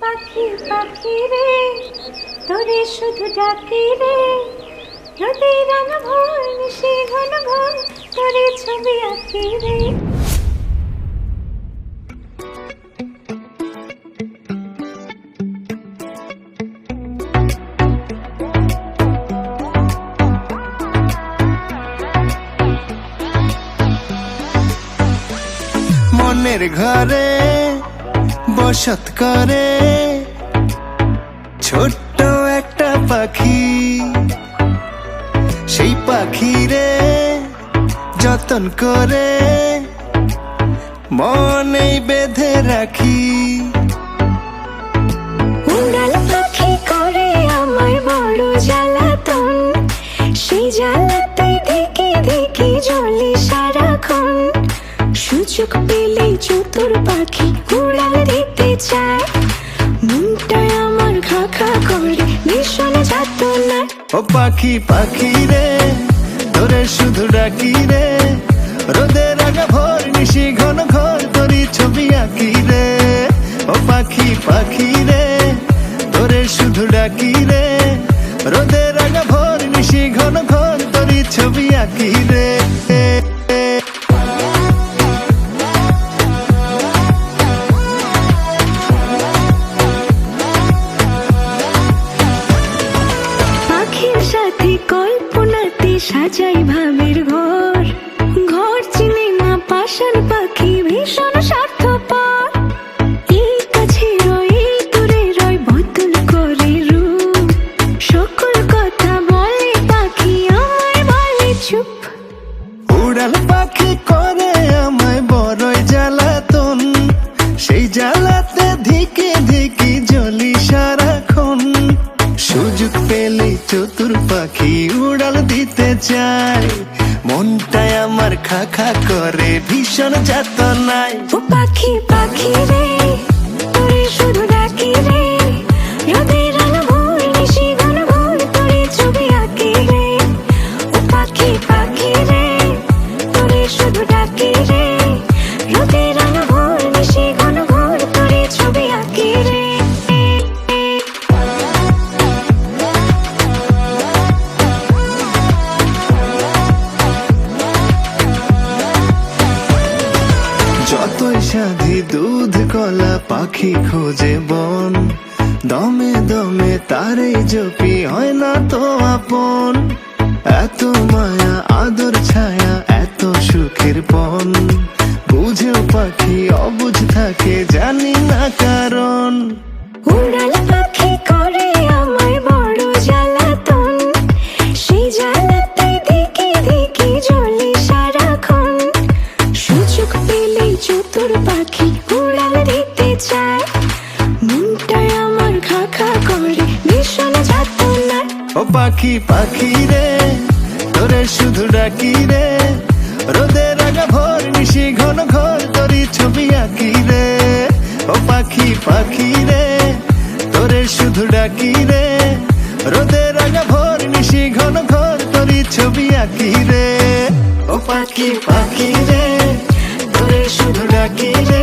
পাখি পাখি রে তোরে শুধু ডাকি রে, রোদে রাঙা ভোর নিশি ঘন ঘন তোরে ছবি আঁকি রে। মনের ঘরে বসত করে ছোট্ট একটা পাখি, সেই পাখিরে যতন করে মনেই বেঁধে রাখি। উড়াল পাখি করে আমার বড় জ্বালাতন, সেই জ্বালাতে দেখে দেখে জ্বলি সারাক্ষণ। সুযোগ পেলেই চতুর পাখি উড়াল দিতে চায়, মনটায় আমার খা খা করে ভীষণ যাতনায়। ও পাখি পাখি রে তোরে শুধু ডাকি রে, রোদের আগা ভোর নিশি ঘন ঘর তোরি ছবি আঁকি রে। ও পাখি পাখি রে তোরে শুধু ডাকি রে, রোদের আগা ভোর নিশি ঘন ঘর তোরি ছবি আঁকি রে। পাখির সাথে কল্পনাতে সাজাই ভাবের ঘর, ঘর চিনে না পাষাণ পাখি ভীষণ স্বার্থপর। এই কাছে রয় এই দূরে রয় বদল করে রূপ, সকল কথা বলে পাখি আমায় বলে চুপ। উড়াল পাখি করে আমায় বড়ই জ্বালাতন, সেই জ্বালাতে ধিকে ধিকে জ্বলি সারাক্ষণ। সুযোগ পেলে চতুর পাখি উড়াল দিতে চায়, মনটায় আমার খা খা করে ভীষণ যাতনায়। ও পাখি পাখি রে তোরে শুধু ডাকি রে, রোদের আলো ভোর নিশি ঘন ঘোর তোরে ছবি আঁকি রে। ও পাখি পাখি রে তোরে শুধু ডাকি রে, রোদের আলো ভোর নিশি ঘন ঘোর তোরে ছবি আঁকি রে। যতই সাধি দুধ কলা পাখি খোঁজে বন, দমে দমে তারে জপি হয় না তো আপন। এত মায়া আদর ছায়া এত সুখের পন, বুঝেও পাখি অবুঝ থাকে জানি না কারণ। উড়াল পাখি করে আমায় বড় জ্বালাতন, সেই জ্বালাতে দেখে দেখে জ্বলি সারাক্ষণ। সুযোগ পেলেই চতুর পাখি উড়াল দিতে চায়, মনটায় আমার খা খা করে ভীষণ যাতনায়। ও পাখি পাখি রে তোরে শুধু ডাকি রে, রোদের আগা ভোর নিশি ঘন ঘর তোরি ছবি আঁকি রে। ও পাখি পাখি রে তোরে শুধু ডাকি রে, রোদের আগা ভোর নিশি ঘন ঘর তোরি ছবি আঁকি রে। ও পাখি পাখি রে তোরে শুধু ডাকি রে,